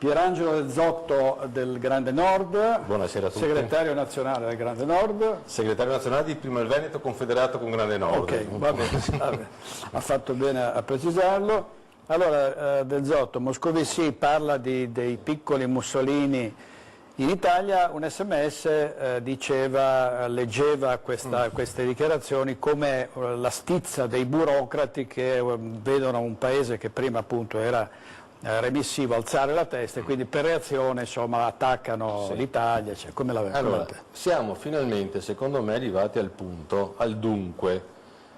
Pierangelo Del Zotto del Grande Nord, buonasera a tutti. Segretario nazionale del Grande Nord. Segretario nazionale di Prima il Veneto confederato con Grande Nord. Ok, va bene, ha fatto bene a precisarlo. Allora, Del Zotto, Moscovici parla dei piccoli Mussolini in Italia. Un sms leggeva queste dichiarazioni come la stizza dei burocrati che vedono un paese che prima appunto era remissivo alzare la testa e quindi per reazione insomma attaccano l'Italia, cioè, come la vede? Allora, siamo finalmente secondo me arrivati al punto, al dunque.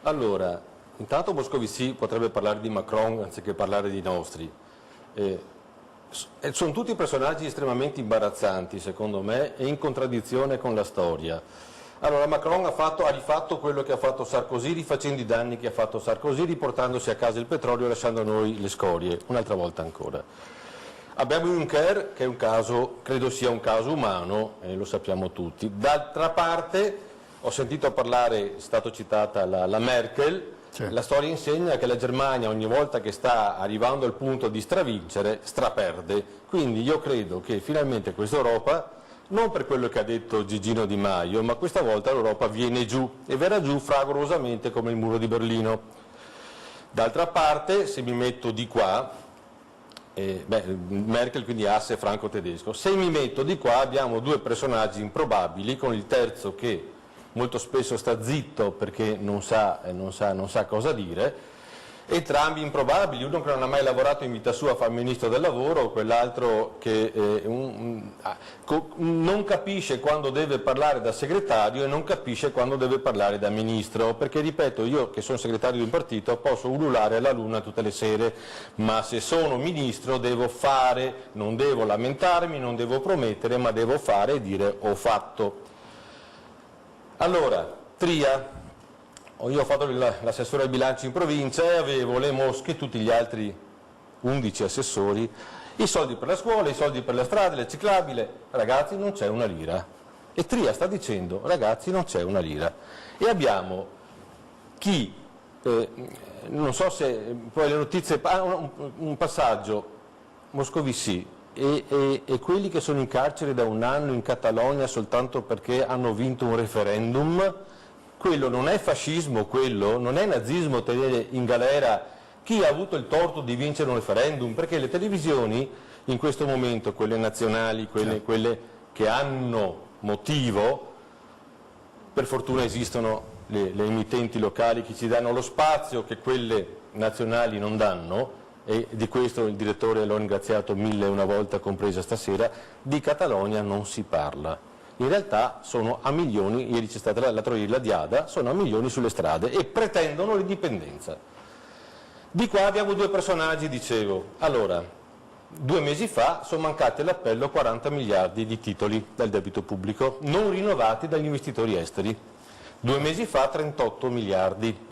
Allora, intanto Moscovici potrebbe parlare di Macron anziché parlare di nostri. Sono tutti personaggi estremamente imbarazzanti secondo me e in contraddizione con la storia. Allora Macron ha rifatto quello che ha fatto Sarkozy, rifacendo i danni che ha fatto Sarkozy, riportandosi a casa il petrolio e lasciando a noi le scorie, un'altra volta ancora. Abbiamo Juncker, che è un caso, credo sia un caso umano, e lo sappiamo tutti. D'altra parte, ho sentito parlare, è stata citata la Merkel, la storia insegna che la Germania ogni volta che sta arrivando al punto di stravincere, straperde. Quindi io credo che finalmente questa Europa, non per quello che ha detto Gigino Di Maio, ma questa volta l'Europa viene giù e verrà giù fragorosamente come il muro di Berlino. D'altra parte, se mi metto di qua, Merkel quindi asse franco-tedesco, se mi metto di qua abbiamo due personaggi improbabili, con il terzo che molto spesso sta zitto perché non sa cosa dire, entrambi improbabili, uno che non ha mai lavorato in vita sua fa il ministro del lavoro, quell'altro che non capisce quando deve parlare da segretario e non capisce quando deve parlare da ministro, perché ripeto, io che sono segretario di un partito posso ululare alla luna tutte le sere, ma se sono ministro devo fare, non devo lamentarmi, non devo promettere, ma devo fare e dire ho fatto. Allora, Tria. Io ho fatto l'assessore ai bilanci in provincia e avevo le mosche, tutti gli altri 11 assessori, i soldi per la scuola, i soldi per le strade, le ciclabili, ragazzi non c'è una lira. E Tria sta dicendo, ragazzi non c'è una lira. E abbiamo chi, non so se poi le notizie, un passaggio, Moscovici e quelli che sono in carcere da un anno in Catalogna soltanto perché hanno vinto un referendum. Quello non è fascismo, quello non è nazismo tenere in galera chi ha avuto il torto di vincere un referendum, perché le televisioni in questo momento, quelle nazionali, quelle che hanno motivo, per fortuna esistono le emittenti locali che ci danno lo spazio che quelle nazionali non danno, e di questo il direttore l'ho ringraziato 1001 volta, compresa stasera, di Catalogna non si parla. In realtà sono a milioni, ieri c'è stata l'altro ieri la Diada, sono a milioni sulle strade e pretendono l'indipendenza. Di qua abbiamo due personaggi, dicevo. Allora, 2 mesi fa sono mancati all'appello 40 miliardi di titoli del debito pubblico, non rinnovati dagli investitori esteri. 2 mesi fa 38 miliardi.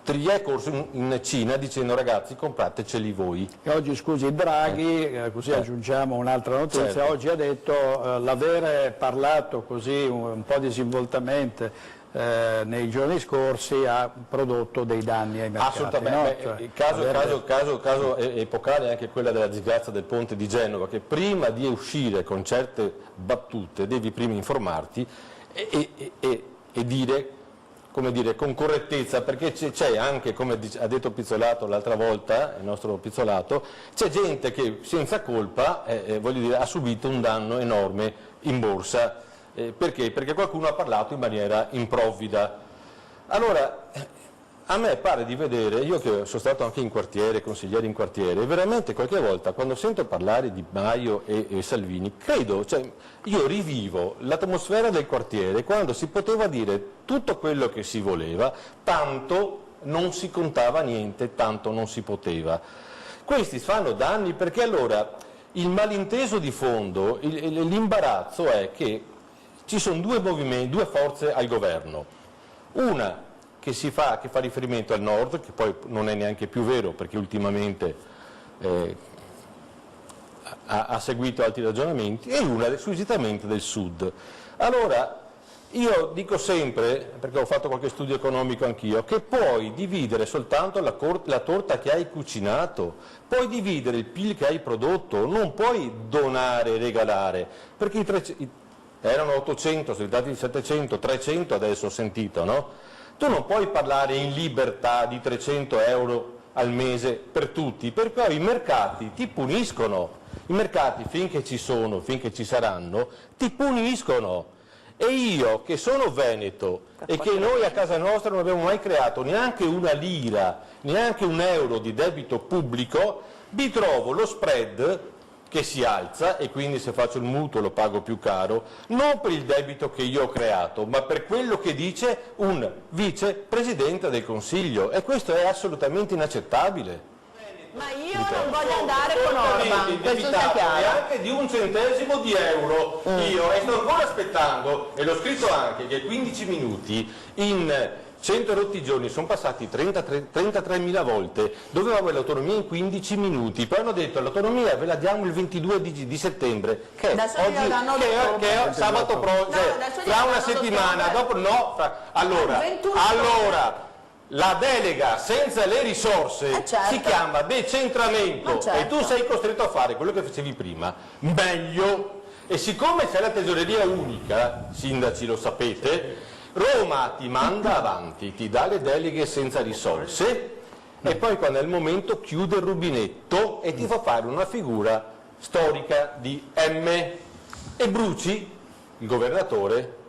Tria è corso in Cina dicendo ragazzi comprateceli voi. E oggi scusi Draghi, così aggiungiamo un'altra notizia, certo. Oggi ha detto l'avere parlato così un po' disinvoltamente nei giorni scorsi ha prodotto dei danni ai mercati. Assolutamente, no? caso epocale è anche quella della disgrazia del ponte di Genova, che prima di uscire con certe battute devi prima informarti e dire, come dire, con correttezza, perché c'è anche, come ha detto Pizzolato l'altra volta, il nostro Pizzolato, c'è gente che senza colpa voglio dire, ha subito un danno enorme in borsa. Perché? Perché qualcuno ha parlato in maniera improvvida. Allora, a me pare di vedere, io che sono stato anche in quartiere, consigliere in quartiere, veramente qualche volta quando sento parlare di Maio e Salvini, credo, cioè io rivivo l'atmosfera del quartiere quando si poteva dire tutto quello che si voleva, tanto non si contava niente, tanto non si poteva. Questi fanno danni perché allora il malinteso di fondo, l'imbarazzo è che ci sono due forze al governo, una che fa riferimento al nord, che poi non è neanche più vero perché ultimamente ha seguito altri ragionamenti, e una squisitamente del sud. Allora Io dico sempre, perché ho fatto qualche studio economico anch'io, che puoi dividere soltanto la torta che hai cucinato, puoi dividere il PIL che hai prodotto, non puoi donare e regalare, perché erano 800, sono diventati 700, 300 adesso ho sentito, no? Tu non puoi parlare in libertà di 300 euro al mese per tutti, perché poi i mercati ti puniscono, i mercati finché ci sono, finché ci saranno, ti puniscono. E io che sono veneto e che noi a casa nostra non abbiamo mai creato neanche una lira, neanche un euro di debito pubblico, vi trovo lo spread che si alza e quindi se faccio il mutuo lo pago più caro, non per il debito che io ho creato, ma per quello che dice un vicepresidente del Consiglio, e questo è assolutamente inaccettabile. Ma io non voglio andare con Orban, questo sia chiaro. Neanche di un centesimo di euro io, e sto ancora aspettando, e l'ho scritto anche, che 15 minuti in 100 rotti giorni sono passati 33.000 volte, doveva avere l'autonomia in 15 minuti, poi hanno detto l'autonomia ve la diamo il 22 di settembre, che è sabato prossimo, fra una settimana, dopo no, allora la delega senza le risorse si chiama decentramento, e tu sei costretto a fare quello che facevi prima, meglio, e siccome c'è la tesoreria unica, sindaci lo sapete, Roma ti manda avanti, ti dà le deleghe senza risorse e poi quando è il momento chiude il rubinetto e ti fa fare una figura storica di M e bruci il governatore,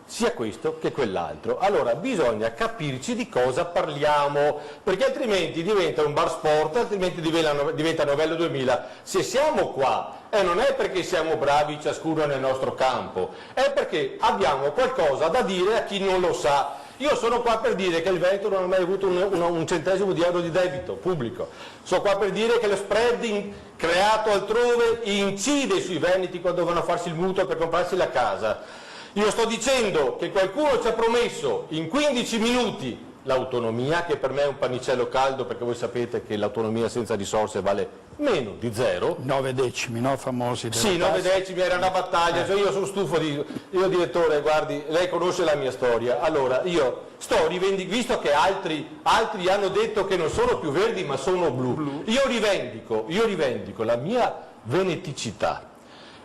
sia questo che quell'altro. Allora bisogna capirci di cosa parliamo, perché altrimenti diventa un bar sport, altrimenti diventa Novello 2000. Se siamo qua non è perché siamo bravi ciascuno nel nostro campo, è perché abbiamo qualcosa da dire a chi non lo sa. Io sono qua per dire che il Veneto non ha mai avuto un centesimo di euro di debito pubblico, sono qua per dire che lo spread creato altrove incide sui veneti quando vanno a farsi il mutuo per comprarsi la casa. Io sto dicendo che qualcuno ci ha promesso in 15 minuti l'autonomia, che per me è un pannicello caldo, perché voi sapete che l'autonomia senza risorse vale meno di zero. 9 decimi, no? Famosi. Sì, 9 decimi, era una battaglia, cioè io sono stufo io direttore, guardi, lei conosce la mia storia, allora io sto rivendicando, visto che altri hanno detto che non sono più verdi ma sono blu. Io rivendico la mia veneticità,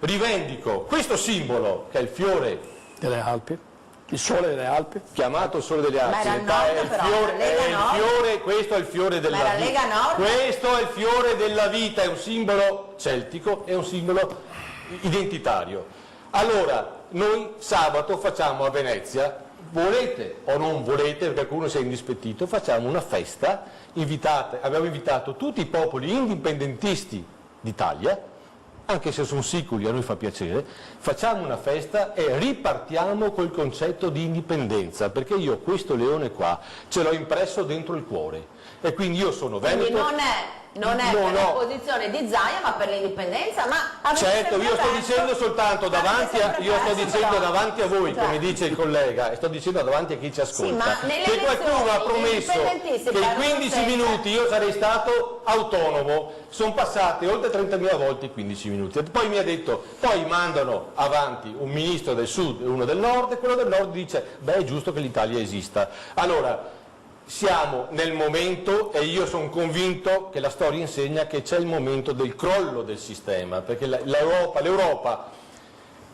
rivendico questo simbolo che è il fiore Delle Alpi, il sole delle Alpi. Chiamato sole delle Alpi, questo è il fiore della vita. Questo è il fiore della vita, è un simbolo celtico, è un simbolo identitario. Allora, noi sabato facciamo a Venezia, volete o non volete, perché qualcuno si è indispettito, facciamo una festa, abbiamo invitato tutti i popoli indipendentisti d'Italia, anche se sono sicuri, a noi fa piacere, facciamo una festa e ripartiamo col concetto di indipendenza, perché io questo leone qua ce l'ho impresso dentro il cuore e quindi io sono veneto. Quindi non è per la posizione di Zaia ma per l'indipendenza, ma certo, io sto dicendo soltanto davanti a voi, come dice il collega, e sto dicendo davanti a chi ci ascolta, che qualcuno ha promesso che in 15 minuti io sarei stato autonomo, sono passati oltre 30.000 volte i 15 minuti, e poi mi ha detto, poi mandano avanti un ministro del sud e uno del nord, e quello del nord dice, beh è giusto che l'Italia esista. Allora, siamo nel momento, e io sono convinto che la storia insegna che c'è il momento del crollo del sistema, perché l'Europa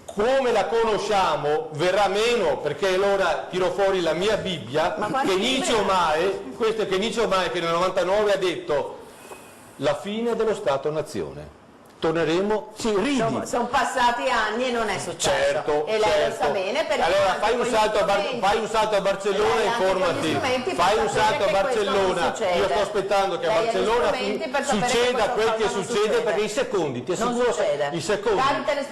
come la conosciamo verrà meno, perché allora tiro fuori la mia Bibbia, che Nietzsche Omae che nel 99 ha detto la fine dello Stato-nazione. Torneremo, sì, ridi. Sono passati anni e non è successo. Certo, e lei lo sa bene. Allora fai un salto a Barcellona e informati. Fai un salto a Barcellona. Io sto aspettando che a Barcellona succeda quel che succede, perché i secondi, ti assicuro, i secondi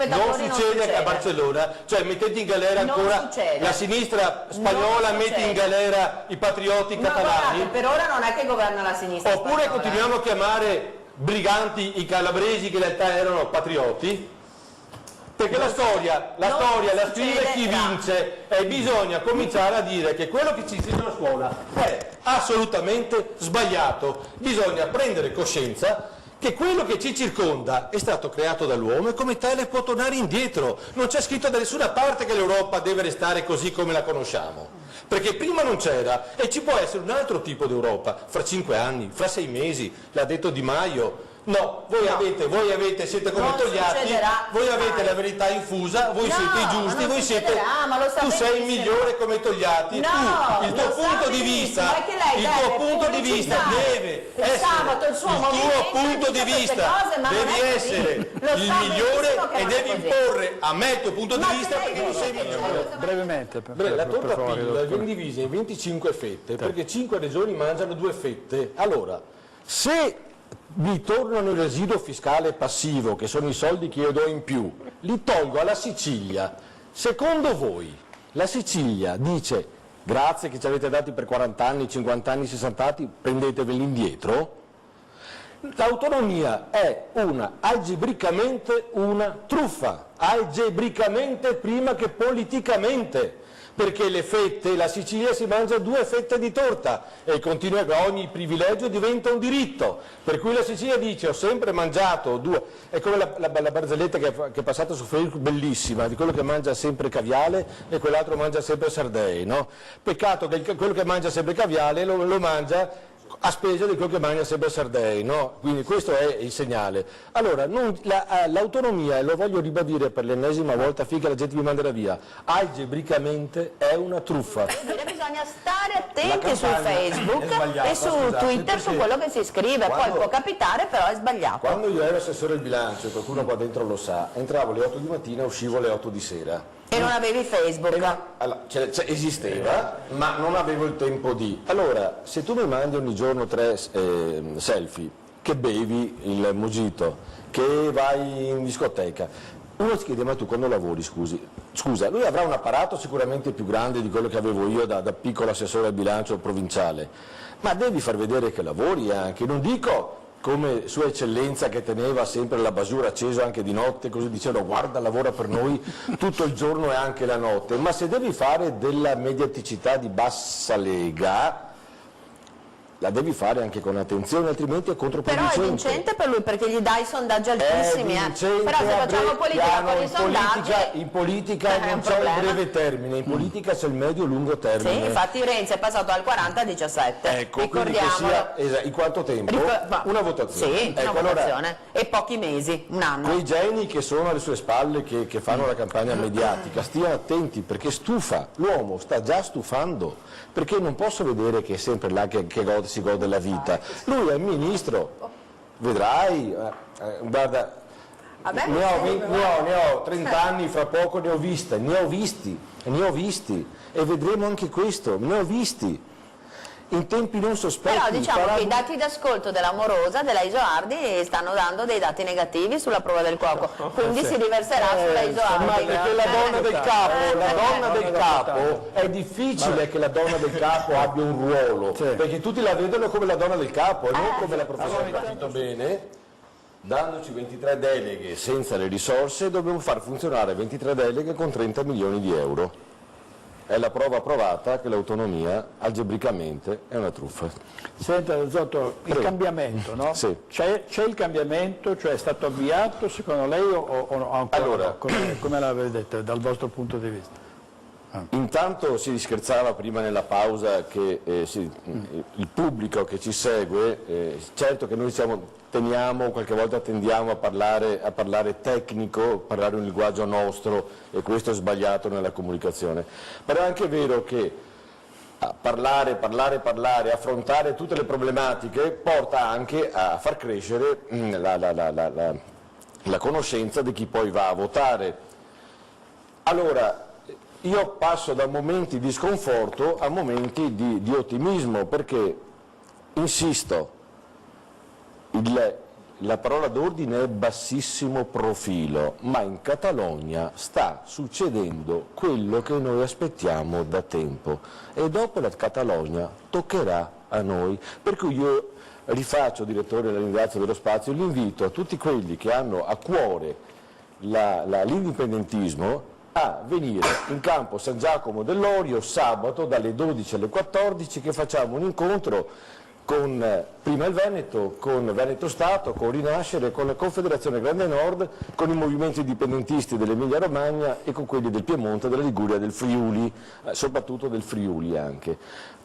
non succede a Barcellona, cioè mettete in galera ancora la sinistra spagnola, mette in galera i patrioti catalani. Guardate, per ora non è che governa la sinistra oppure spagnola. Continuiamo a chiamare briganti i calabresi che in realtà erano patrioti, perché la storia la scrive chi vince, e bisogna cominciare a dire che quello che ci insegna a scuola è assolutamente sbagliato. Bisogna prendere coscienza che quello che ci circonda è stato creato dall'uomo e come tale può tornare indietro. Non c'è scritto da nessuna parte che l'Europa deve restare così come la conosciamo, perché prima non c'era e ci può essere un altro tipo d'Europa, fra 5 anni, fra 6 mesi, l'ha detto Di Maio. No, voi avete, siete come Non Togliatti, succederà voi avete mai. la verità infusa, voi No, siete i giusti, non voi siete, succederà, ma lo sa tu sei il benissimo. migliore come Togliatti, No, tu, il tuo lo sa punto di benissimo, vista, è che lei il tuo deve punto di vista pubblicizzare deve il essere, sabato il suo il tuo movimento punto dice di queste vista cose, ma non devi è così. essere Lo il sa migliore benissimo che e non è devi così. imporre a me il tuo punto di Ma vista se lei perché tu sei dice- migliore. Brevemente, La per torta favore, PIL dottore. viene divisa in 25 fette perché 5 regioni mangiano 2 fette. Allora, se mi tornano il residuo fiscale passivo, che sono i soldi che io do in più, li tolgo alla Sicilia, secondo voi la Sicilia dice grazie che ci avete dati per 40 anni, 50 anni, 60 anni, prendeteveli indietro? L'autonomia è algebricamente una truffa, algebricamente prima che politicamente, perché le fette, la Sicilia si mangia 2 fette di torta e continua che ogni privilegio diventa un diritto, per cui la Sicilia dice ho sempre mangiato 2, è come la barzelletta che è passata su Facebook, bellissima, di quello che mangia sempre caviale e quell'altro mangia sempre sardei, no? Peccato che quello che mangia sempre caviale lo mangia a spese di quello che mangia sempre Sardei, no? Quindi questo è il segnale. Allora, l'autonomia, e lo voglio ribadire per l'ennesima volta finché la gente mi manderà via, algebricamente è una truffa. Bisogna stare attenti La su campagna è Facebook sbagliata, e su scusate, Twitter su perché quello che si scrive, poi quando- può capitare, però è sbagliato. Quando io ero assessore al bilancio, e qualcuno qua dentro lo sa, entravo alle 8 di mattina e uscivo alle 8 di sera. E non avevi Facebook. Allora, esisteva, ma non avevo il tempo di. Allora, se tu mi mandi ogni giorno 3 selfie, che bevi il mojito, che vai in discoteca, uno ti chiede ma tu quando lavori, scusa, lui avrà un apparato sicuramente più grande di quello che avevo io da piccolo assessore al bilancio provinciale, ma devi far vedere che lavori anche, non dico come Sua Eccellenza che teneva sempre la basura acceso anche di notte, così dicendo guarda lavora per noi tutto il giorno e anche la notte, ma se devi fare della mediaticità di bassa lega, la devi fare anche con attenzione, altrimenti è Però controproducente. è vincente per lui perché gli dai sondaggi altissimi. vincente Però se facciamo a politica con i sondaggi in politica è non un c'è il problema. breve termine, in politica c'è il medio-lungo Sì, termine. infatti Renzi è passato dal 40 al 17. Ecco, quindi che sia, in quanto tempo? Una votazione. Sì, Ecco, una allora, votazione. E pochi mesi, un anno. quei geni che sono alle sue spalle, che fanno la campagna mediatica, stiano attenti perché stufa, l'uomo sta già stufando, perché non posso vedere che è sempre là che si gode la vita. Lui è il ministro, vedrai, guarda, ne ho 30 anni, fra poco ne ho visti e vedremo anche questo, ne ho visti. In tempi non sospetti. Però diciamo che i dati d'ascolto dell'Amorosa, della Isoardi, stanno dando dei dati negativi sulla prova del cuoco, quindi si riverserà sulla Isoardi. Ma perché la donna del capo, è difficile che la donna del capo abbia un ruolo, perché tutti la vedono come la donna del capo e non come la professionista. Capito bene? Dandoci 23 deleghe senza le risorse, dobbiamo far funzionare 23 deleghe con 30 milioni di euro. È la prova provata che l'autonomia algebricamente è una truffa. Senta, Zotto, il cambiamento, no? Sì. C'è il cambiamento, cioè è stato avviato secondo lei o ancora Allora, no? Come la vedete dal vostro punto di vista? Intanto si scherzava prima nella pausa che il pubblico che ci segue, certo che noi teniamo, qualche volta tendiamo a parlare tecnico, parlare un linguaggio nostro e questo è sbagliato nella comunicazione, però è anche vero che parlare, affrontare tutte le problematiche porta anche a far crescere la conoscenza di chi poi va a votare. Allora, io passo da momenti di sconforto a momenti di ottimismo, perché, insisto, la parola d'ordine è bassissimo profilo, ma in Catalogna sta succedendo quello che noi aspettiamo da tempo e dopo la Catalogna toccherà a noi, per cui io rifaccio, direttore, la ringrazio dello spazio, l'invito a tutti quelli che hanno a cuore l'indipendentismo a venire in campo San Giacomo dell'Orio sabato dalle 12 alle 14, che facciamo un incontro con prima il Veneto, con Veneto Stato, con Rinascere, con la Confederazione Grande Nord, con i movimenti indipendentisti dell'Emilia Romagna e con quelli del Piemonte, della Liguria, del Friuli, soprattutto del Friuli anche.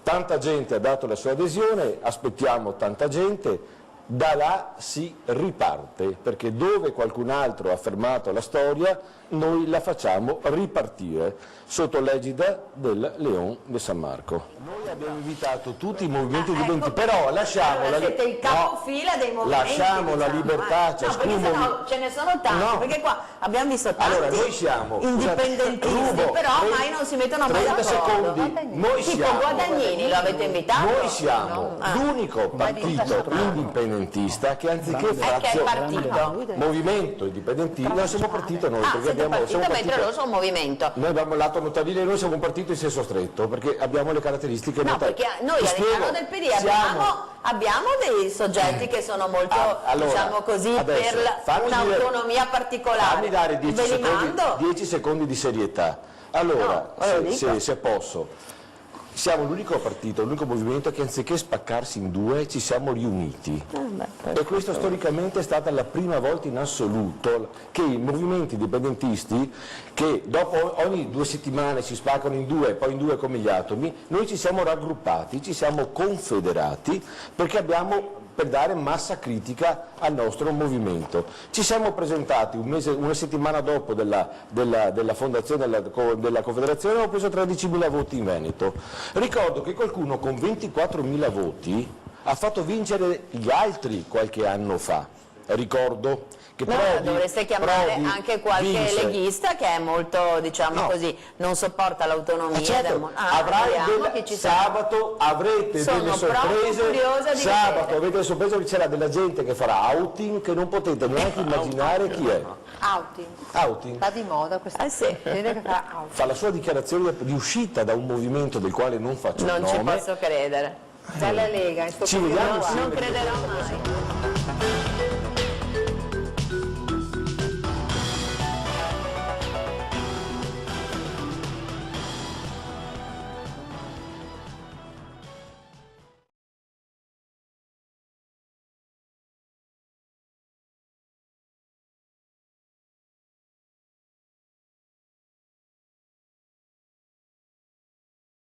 Tanta gente ha dato la sua adesione, aspettiamo tanta gente. Da là si riparte, perché dove qualcun altro ha fermato la storia, noi la facciamo ripartire, sotto l'egida del Leon de San Marco. Noi abbiamo invitato tutti i movimenti indipendenti, però lasciamo allora siete il capofila dei movimenti. Lasciamo la libertà, perché sennò ce ne sono tanti, perché qua abbiamo visto tanti noi siamo indipendentisti, però mai non si mettono mai 30 d'accordo. secondi. Noi Tipo siamo Guadagnini, lo avete invitato? Noi siamo l'unico partito indipendentista che anziché che è partito? movimento indipendentista, non siamo partito noi, perché siete partito, siamo mentre loro sono un movimento. Noi abbiamo il lato notabile, noi siamo un partito in senso stretto, perché abbiamo le caratteristiche No, perché noi all'interno del PD abbiamo dei soggetti che sono molto, diciamo così, adesso, per un'autonomia particolare. Fammi dare 10 secondi di serietà. Allora, se posso, siamo l'unico partito, l'unico movimento che anziché spaccarsi in due ci siamo riuniti. E questo storicamente è stata la prima volta in assoluto che i movimenti indipendentisti, che dopo ogni 2 settimane si spaccano in due, poi in due come gli atomi, noi ci siamo raggruppati, ci siamo confederati perché per dare massa critica al nostro movimento. Ci siamo presentati una settimana dopo della fondazione della Confederazione, abbiamo preso 13.000 voti in Veneto. Ricordo che qualcuno con 24.000 voti ha fatto vincere gli altri qualche anno fa. Ricordo che dovreste chiamare anche qualche leghista che è molto, diciamo così, non sopporta l'autonomia. Sabato avrete delle sorprese, sabato avete delle sorprese, perché c'era della gente che farà outing che non potete neanche immaginare chi è. Outing. Sta di moda questa gente che fa outing. Fa la sua dichiarazione di uscita da un movimento del quale non faccio il nome. Non ci posso credere. Dalla Lega, ci vediamo non crederò mai.